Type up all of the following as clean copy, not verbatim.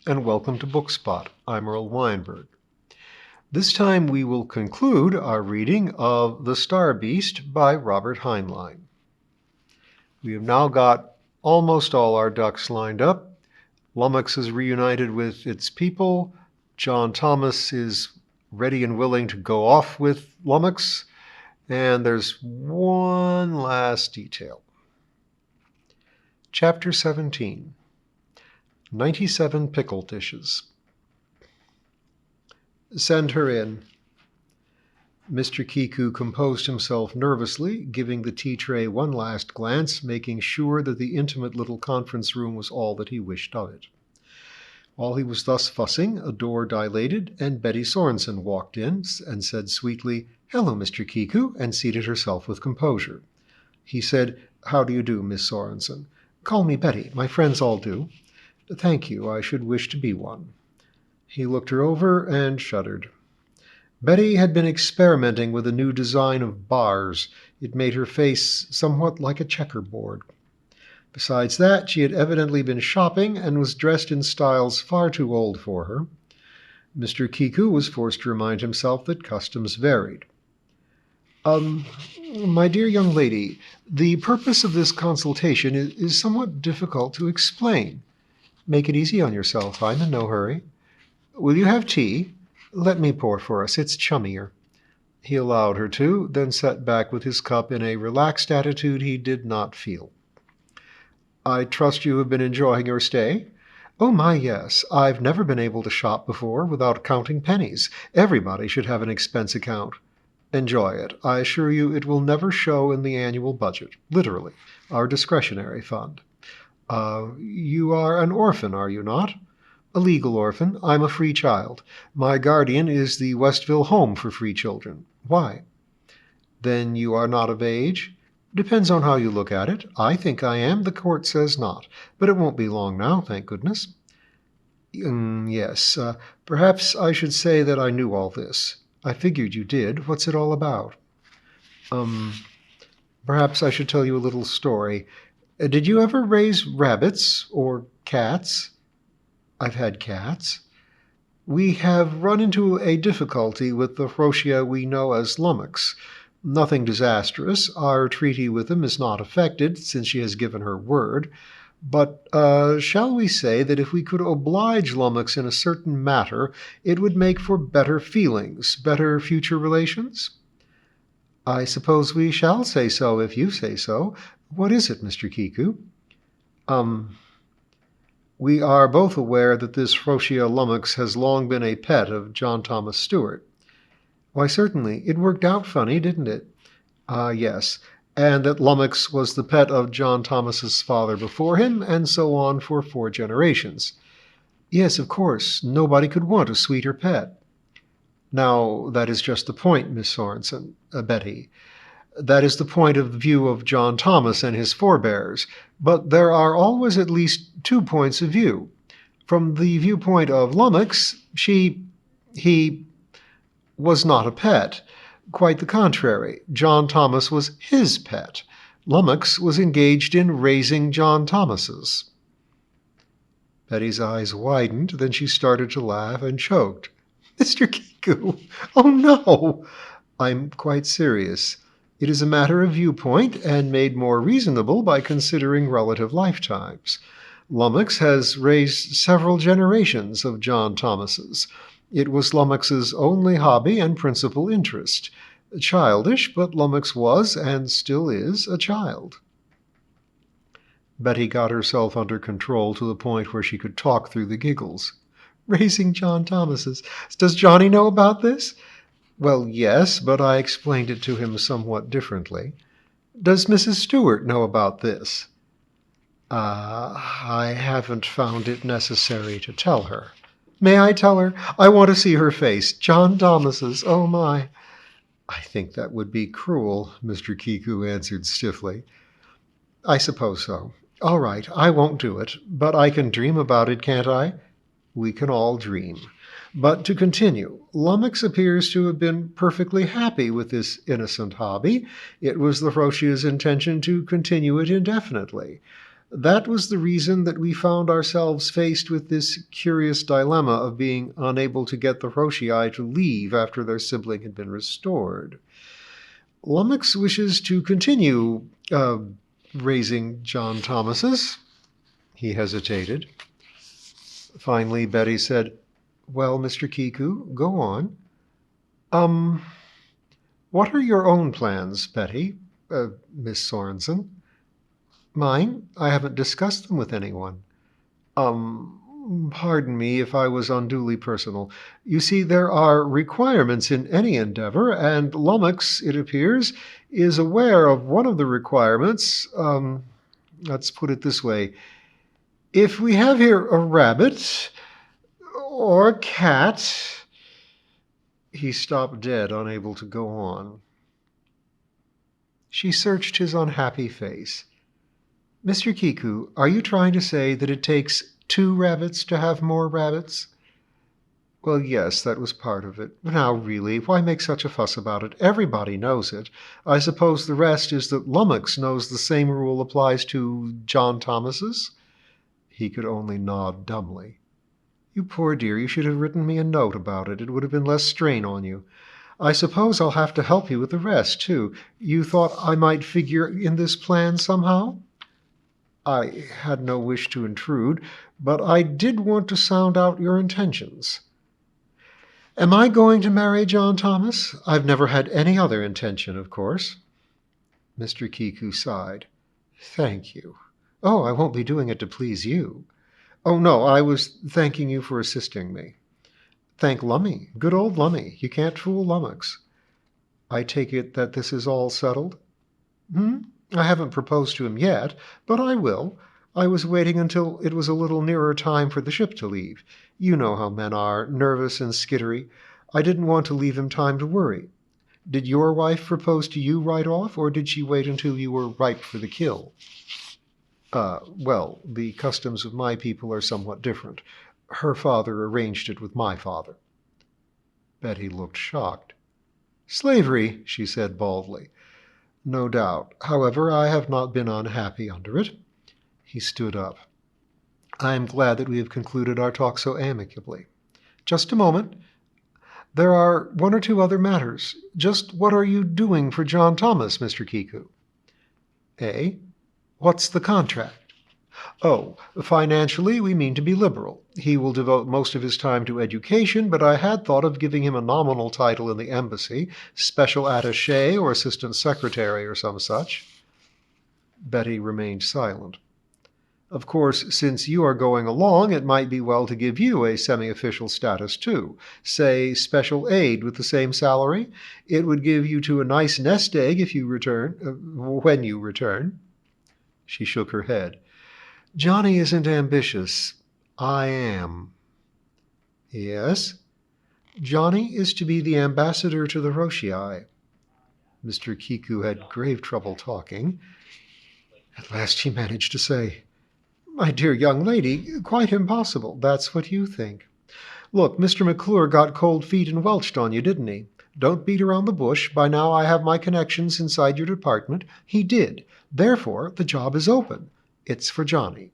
and welcome to Bookspot. I'm Earl Weinberg. This time we will conclude our reading of The Star Beast by Robert Heinlein. We have now got almost all our ducks lined up. Lummox is reunited with its people. John Thomas is ready and willing to go off with Lummox. And there's one last detail. Chapter 17. 97 pickle dishes. Send her in. Mr. Kiku composed himself nervously, giving the tea tray one last glance, making sure that the intimate little conference room was all that he wished of it. While he was thus fussing, a door dilated, and Betty Sorensen walked in and said sweetly, "Hello, Mr. Kiku," and seated herself with composure. He said, "How do you do, Miss Sorensen? Call me Betty. My friends all do." "Thank you. I should wish to be one." He looked her over and shuddered. Betty had been experimenting with a new design of bars. It made her face somewhat like a checkerboard. Besides that, she had evidently been shopping and was dressed in styles far too old for her. Mr. Kiku was forced to remind himself that customs varied. My dear young lady, the purpose of this consultation is somewhat difficult to explain. Make it easy on yourself. I'm in no hurry. Will you have tea? Let me pour for us. It's chummier." He allowed her to, then sat back with his cup in a relaxed attitude he did not feel. "I trust you have been enjoying your stay?" "Oh, my, yes. I've never been able to shop before without counting pennies. Everybody should have an expense account." "Enjoy it. I assure you it will never show in the annual budget. Literally. Our discretionary fund." You are an orphan, are you not?" "A legal orphan. I'm a free child. My guardian is the Westville Home for Free Children." "Why?" "Then you are not of age?" "Depends on how you look at it. I think I am. The court says not. But it won't be long now, thank goodness." Yes. Perhaps I should say that I knew all this. I figured you did. What's it all about?" Perhaps I should tell you a little story. Did you ever raise rabbits or cats?" "I've had cats." "We have run into a difficulty with the Rochia we know as Lummox. Nothing disastrous. Our treaty with him is not affected, since she has given her word. But shall we say that if we could oblige Lummox in a certain matter, it would make for better feelings, better future relations?" "I suppose we shall say so, if you say so. What is it, Mr. Kiku?" We are both aware that this Rochia Lummox has long been a pet of John Thomas Stewart." "Why, certainly. It worked out funny, didn't it?" Yes. And that Lummox was the pet of John Thomas's father before him, and so on for 4 generations." "Yes, of course. Nobody could want a sweeter pet." "Now, that is just the point, Miss Sorensen, Betty. That is the point of view of John Thomas and his forebears. But there are always at least 2 points of view. From the viewpoint of Lummox, he was not a pet. Quite the contrary. John Thomas was his pet. Lummox was engaged in raising John Thomases." Betty's eyes widened, then she started to laugh and choked. "Mr. Kiku! Oh, no!" "I'm quite serious. It is a matter of viewpoint, and made more reasonable by considering relative lifetimes. Lummox has raised several generations of John Thomases. It was Lummox's only hobby and principal interest. Childish, but Lummox was, and still is, a child." Betty got herself under control to the point where she could talk through the giggles. "Raising John Thomases. Does Johnnie know about this?" "Well, yes, but I explained it to him somewhat differently." "Does Mrs. Stewart know about this?" I haven't found it necessary to tell her." "May I tell her? I want to see her face. John Thomas's. Oh, my." "I think that would be cruel," Mr. Kiku answered stiffly. "I suppose so. All right, I won't do it. But I can dream about it, can't I?" "We can all dream. But to continue, Lummox appears to have been perfectly happy with this innocent hobby. It was the Rochia's intention to continue it indefinitely. That was the reason that we found ourselves faced with this curious dilemma of being unable to get the Roshii to leave after their sibling had been restored. Lummox wishes to continue raising John Thomases. He hesitated. Finally, Betty said, "Well, Mr. Kiku, go on." Um, what are your own plans, Betty? Miss Sorensen? Mine? I haven't discussed them with anyone. Pardon me if I was unduly personal. You see, there are requirements in any endeavor, and Lummox, it appears, is aware of one of the requirements. Let's put it this way. If we have here a rabbit or a cat... He stopped dead, unable to go on. She searched his unhappy face. Mr. Kiku, are you trying to say that it takes 2 rabbits to have more rabbits? Well, yes, that was part of it. Now, really, why make such a fuss about it? Everybody knows it. I suppose the rest is that Lummox knows the same rule applies to John Thomas's? He could only nod dumbly. You poor dear, you should have written me a note about it. It would have been less strain on you. I suppose I'll have to help you with the rest, too. You thought I might figure in this plan somehow? I had no wish to intrude, but I did want to sound out your intentions. Am I going to marry John Thomas? I've never had any other intention, of course. Mr. Kiku sighed. Thank you. Oh, I won't be doing it to please you. Oh, no, I was thanking you for assisting me. Thank Lummy. Good old Lummy. You can't fool Lummox. I take it that this is all settled? I haven't proposed to him yet, but I will. I was waiting until it was a little nearer time for the ship to leave. You know how men are, nervous and skittery. I didn't want to leave him time to worry. Did your wife propose to you right off, or did she wait until you were ripe for the kill? Well, the customs of my people are somewhat different. Her father arranged it with my father. Betty looked shocked. Slavery, she said baldly. No doubt. However, I have not been unhappy under it. He stood up. I am glad that we have concluded our talk so amicably. Just a moment. There are 1 or 2 other matters. Just what are you doing for John Thomas, Mr. Kiku? Eh? What's the contract? Oh, financially, we mean to be liberal. He will devote most of his time to education, but I had thought of giving him a nominal title in the embassy, special attaché or assistant secretary or some such. Betty remained silent. Of course, since you are going along, it might be well to give you a semi-official status too. Say, special aide with the same salary. It would give you to a nice nest egg if you return, when you return. She shook her head. Johnnie isn't ambitious. I am. Yes? Johnnie is to be the ambassador to the Roshii. Mr. Kiku had grave trouble talking. At last he managed to say, My dear young lady, quite impossible. That's what you think. Look, Mr. McClure got cold feet and welched on you, didn't he? Don't beat around the bush. By now I have my connections inside your department. He did. Therefore, the job is open. It's for Johnnie.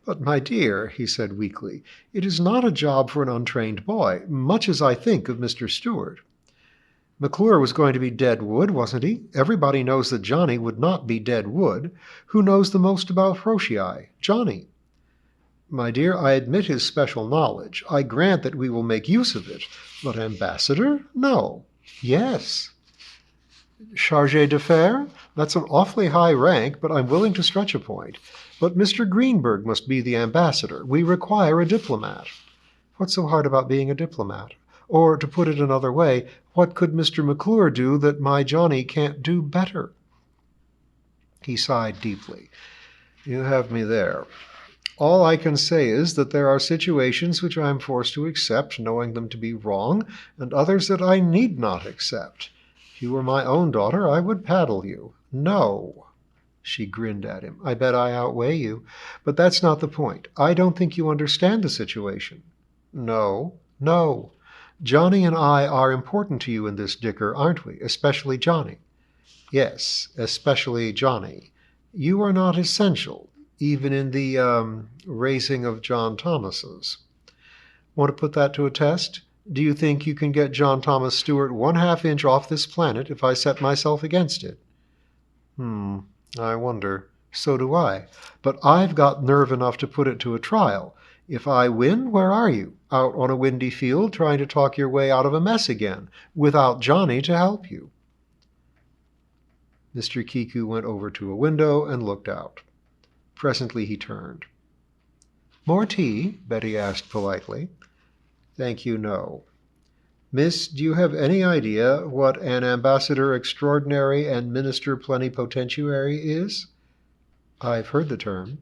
But, my dear, he said weakly, it is not a job for an untrained boy, much as I think of Mr. Stewart. McClure was going to be dead wood, wasn't he? Everybody knows that Johnnie would not be dead wood. Who knows the most about Roshii? Johnnie. My dear, I admit his special knowledge. I grant that we will make use of it. But ambassador? No. Yes. Chargé d'affaires? That's an awfully high rank, but I'm willing to stretch a point. But Mr. Greenberg must be the ambassador. We require a diplomat. What's so hard about being a diplomat? Or, to put it another way, what could Mr. McClure do that my Johnnie can't do better? He sighed deeply. You have me there. All I can say is that there are situations which I am forced to accept, knowing them to be wrong, and others that I need not accept. If you were my own daughter, I would paddle you. No. She grinned at him. I bet I outweigh you. But that's not the point. I don't think you understand the situation. No. Johnnie and I are important to you in this dicker, aren't we? Especially Johnnie. Yes, especially Johnnie. You are not essential, even in the raising of John Thomases. Want to put that to a test? Do you think you can get John Thomas Stewart 1/2 inch off this planet if I set myself against it? Hmm, I wonder. So do I. But I've got nerve enough to put it to a trial. If I win, where are you? Out on a windy field trying to talk your way out of a mess again, without Johnnie to help you. Mr. Kiku went over to a window and looked out. Presently he turned. More tea? Betty asked politely. Thank you, no. Miss, do you have any idea what an ambassador extraordinary and minister plenipotentiary is? I've heard the term.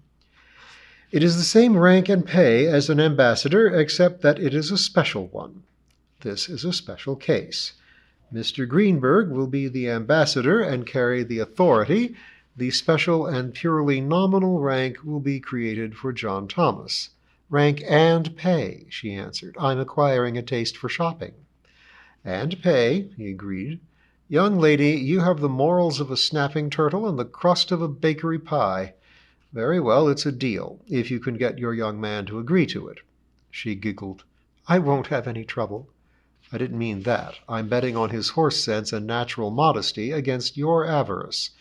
It is the same rank and pay as an ambassador, except that it is a special one. This is a special case. Mr. Greenberg will be the ambassador and carry the authority. The special and purely nominal rank will be created for John Thomas. Rank and pay, she answered. I'm acquiring a taste for shopping. And pay, he agreed. Young lady, you have the morals of a snapping turtle and the crust of a bakery pie. Very well, it's a deal, if you can get your young man to agree to it. She giggled. I won't have any trouble. I didn't mean that. I'm betting on his horse sense and natural modesty against your avarice.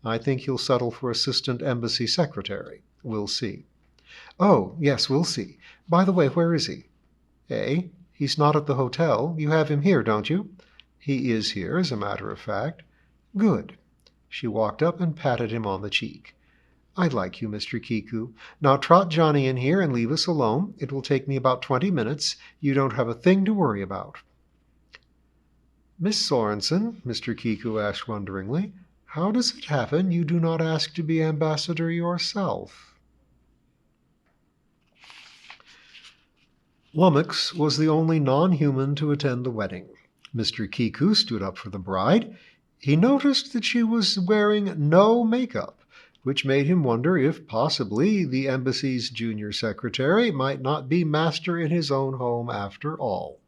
I think he'll settle for assistant embassy secretary. We'll see. Oh, yes, we'll see. By the way, where is he? Eh? He's not at the hotel. You have him here, don't you? He is here, as a matter of fact. Good. She walked up and patted him on the cheek. I like you, Mr. Kiku. Now trot Johnnie in here and leave us alone. It will take me about 20 minutes. You don't have a thing to worry about. Miss Sorensen, Mr. Kiku asked wonderingly, how does it happen you do not ask to be ambassador yourself? Lummox was the only non-human to attend the wedding. Mr. Kiku stood up for the bride. He noticed that she was wearing no makeup, which made him wonder if possibly the embassy's junior secretary might not be master in his own home after all.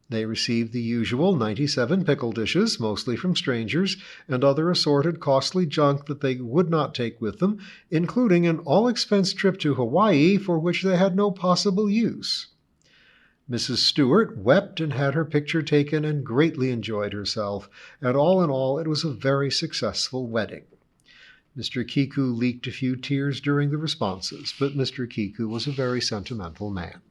They received the usual 97 pickle dishes, mostly from strangers, and other assorted costly junk that they would not take with them, including an all-expense trip to Hawaii for which they had no possible use. Mrs. Stewart wept and had her picture taken and greatly enjoyed herself, and all in all it was a very successful wedding. Mr. Kiku leaked a few tears during the responses, but Mr. Kiku was a very sentimental man.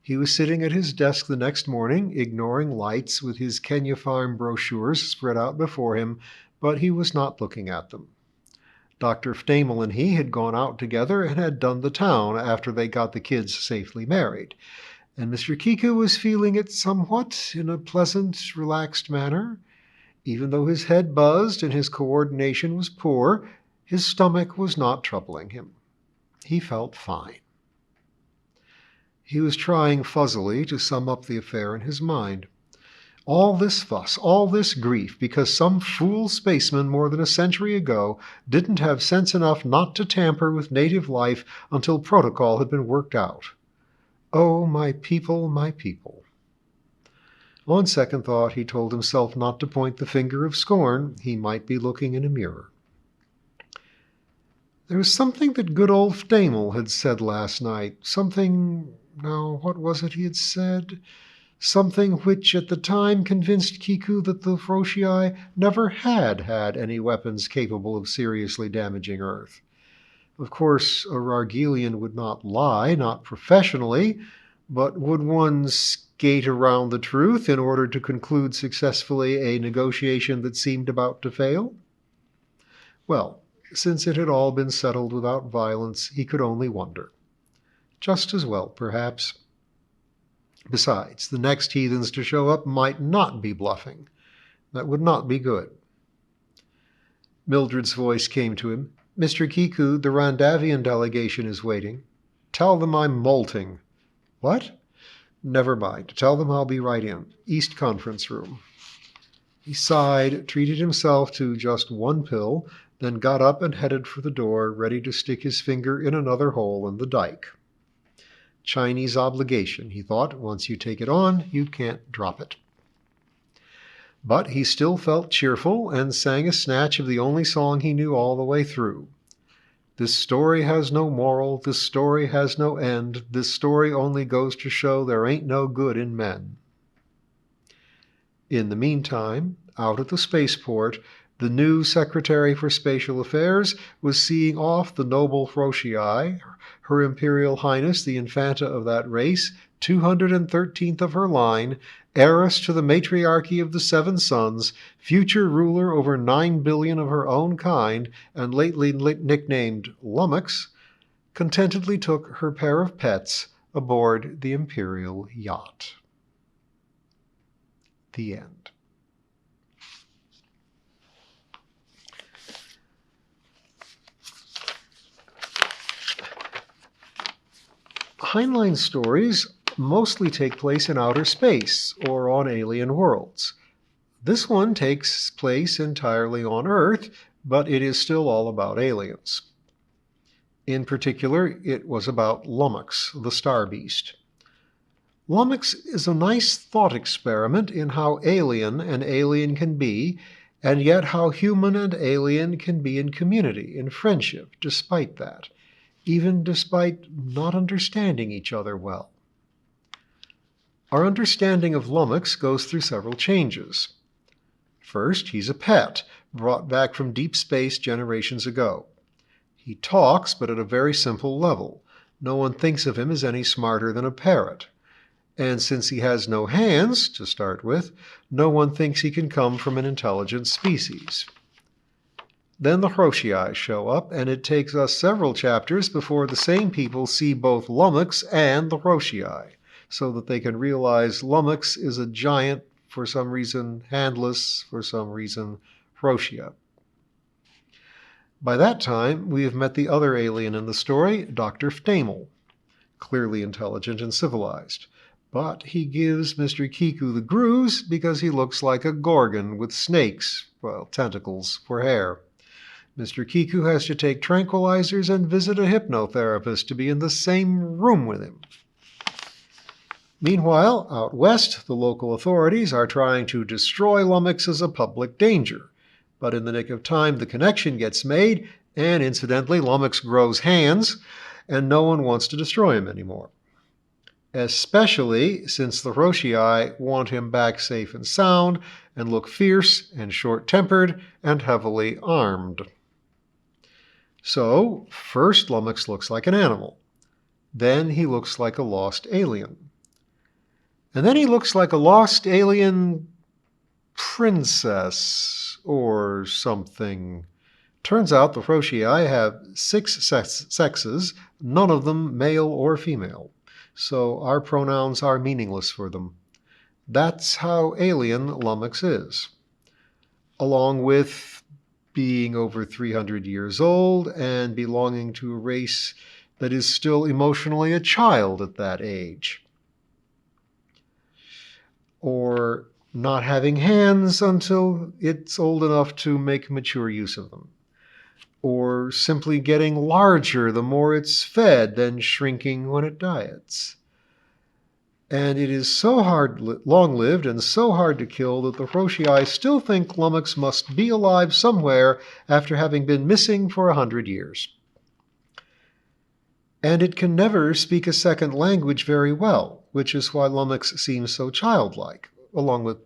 He was sitting at his desk the next morning, ignoring lights with his Kenya Farm brochures spread out before him, but he was not looking at them. Dr. Ftamel and he had gone out together and had done the town after they got the kids safely married, and Mr. Kiku was feeling it somewhat in a pleasant, relaxed manner. Even though his head buzzed and his coordination was poor, his stomach was not troubling him. He felt fine. He was trying fuzzily to sum up the affair in his mind. All this fuss, all this grief, because some fool spaceman more than a century ago didn't have sense enough not to tamper with native life until protocol had been worked out. Oh, my people, my people. On second thought, he told himself not to point the finger of scorn. He might be looking in a mirror. There was something that good old Ftamel had said last night. Something... Now, what was it he had said? Something which at the time convinced Kiku that the Froshii never had any weapons capable of seriously damaging Earth. Of course, a Rargelian would not lie, not professionally, but would one skate around the truth in order to conclude successfully a negotiation that seemed about to fail? Well, since it had all been settled without violence, he could only wonder. Just as well, perhaps. Besides, the next heathens to show up might not be bluffing. That would not be good. Mildred's voice came to him. Mr. Kiku, the Randavian delegation is waiting. Tell them I'm molting. What? Never mind. Tell them I'll be right in. East Conference Room. He sighed, treated himself to just one pill, then got up and headed for the door, ready to stick his finger in another hole in the dike. Chinese obligation, he thought. Once you take it on, you can't drop it. But he still felt cheerful and sang a snatch of the only song he knew all the way through. This story has no moral, this story has no end, this story only goes to show there ain't no good in men. In the meantime, out at the spaceport, the new Secretary for Spatial Affairs was seeing off the noble Frosii, Her Imperial Highness the Infanta of that race, 213th of her line, heiress to the matriarchy of the Seven Sons, future ruler over 9 billion of her own kind, and lately nicknamed Lummox, contentedly took her pair of pets aboard the Imperial yacht. The end. Heinlein stories mostly take place in outer space or on alien worlds. This one takes place entirely on Earth, but it is still all about aliens. In particular, it was about Lummox, the star beast. Lummox is a nice thought experiment in how alien an alien can be, and yet how human and alien can be in community, in friendship, despite that, even despite not understanding each other well. Our understanding of Lummox goes through several changes. First, he's a pet, brought back from deep space generations ago. He talks, but at a very simple level. No one thinks of him as any smarter than a parrot. And since he has no hands, to start with, no one thinks he can come from an intelligent species. Then the Frosii show up, and it takes us several chapters before the same people see both Lummox and the Frosii, so that they can realize Lummox is a giant, for some reason handless, for some reason Frosii. By that time, we have met the other alien in the story, Dr. Ftamel, clearly intelligent and civilized. But he gives Mr. Kiku the grooves because he looks like a gorgon with snakes, well, tentacles, for hair. Mr. Kiku has to take tranquilizers and visit a hypnotherapist to be in the same room with him. Meanwhile, out west, the local authorities are trying to destroy Lummox as a public danger. But in the nick of time, the connection gets made, and incidentally, Lummox grows hands, and no one wants to destroy him anymore. Especially since the Frosii want him back safe and sound, and look fierce and short-tempered and heavily armed. So, first Lummox looks like an animal. Then he looks like a lost alien. And then he looks like a lost alien princess or something. Turns out the Frosii have 6 sexes, none of them male or female. So our pronouns are meaningless for them. That's how alien Lummox is. Along with being over 300 years old and belonging to a race that is still emotionally a child at that age. Or not having hands until it's old enough to make mature use of them. Or simply getting larger the more it's fed, then shrinking when it diets. And it is so long-lived and so hard to kill that the Frosii still think Lummox must be alive somewhere after having been missing for 100 years. And it can never speak a second language very well, which is why Lummox seems so childlike, along with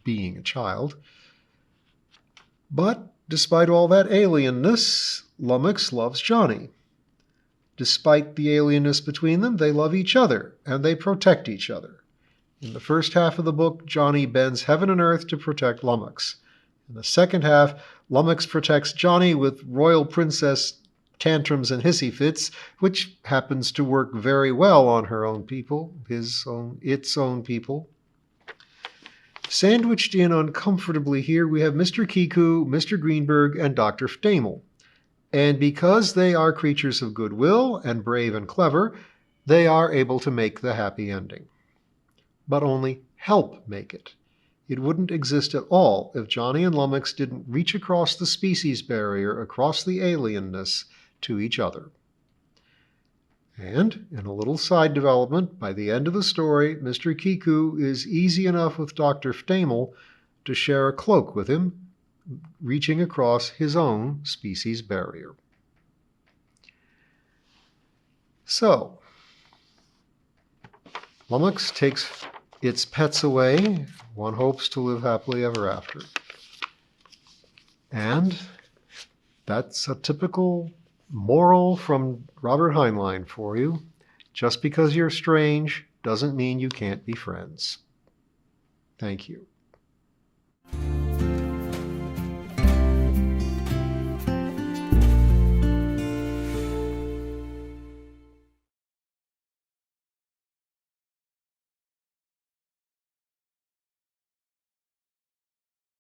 being a child. But despite all that alienness, Lummox loves Johnnie. Despite the alienness between them, they love each other, and they protect each other. In the first half of the book, Johnnie bends heaven and earth to protect Lummox. In the second half, Lummox protects Johnnie with royal princess tantrums and hissy fits, which happens to work very well on her own people, its own people. Sandwiched in uncomfortably here, we have Mr. Kiku, Mr. Greenberg, and Dr. Ftamel. And because they are creatures of goodwill and brave and clever, they are able to make the happy ending. But only help make it. It wouldn't exist at all if Johnnie and Lummox didn't reach across the species barrier, across the alienness, to each other. And, in a little side development, by the end of the story, Mr. Kiku is easy enough with Dr. Ftamel to share a cloak with him, reaching across his own species barrier. So, Lummox takes its pets away. One hopes to live happily ever after. And that's a typical moral from Robert Heinlein for you. Just because you're strange doesn't mean you can't be friends. Thank you.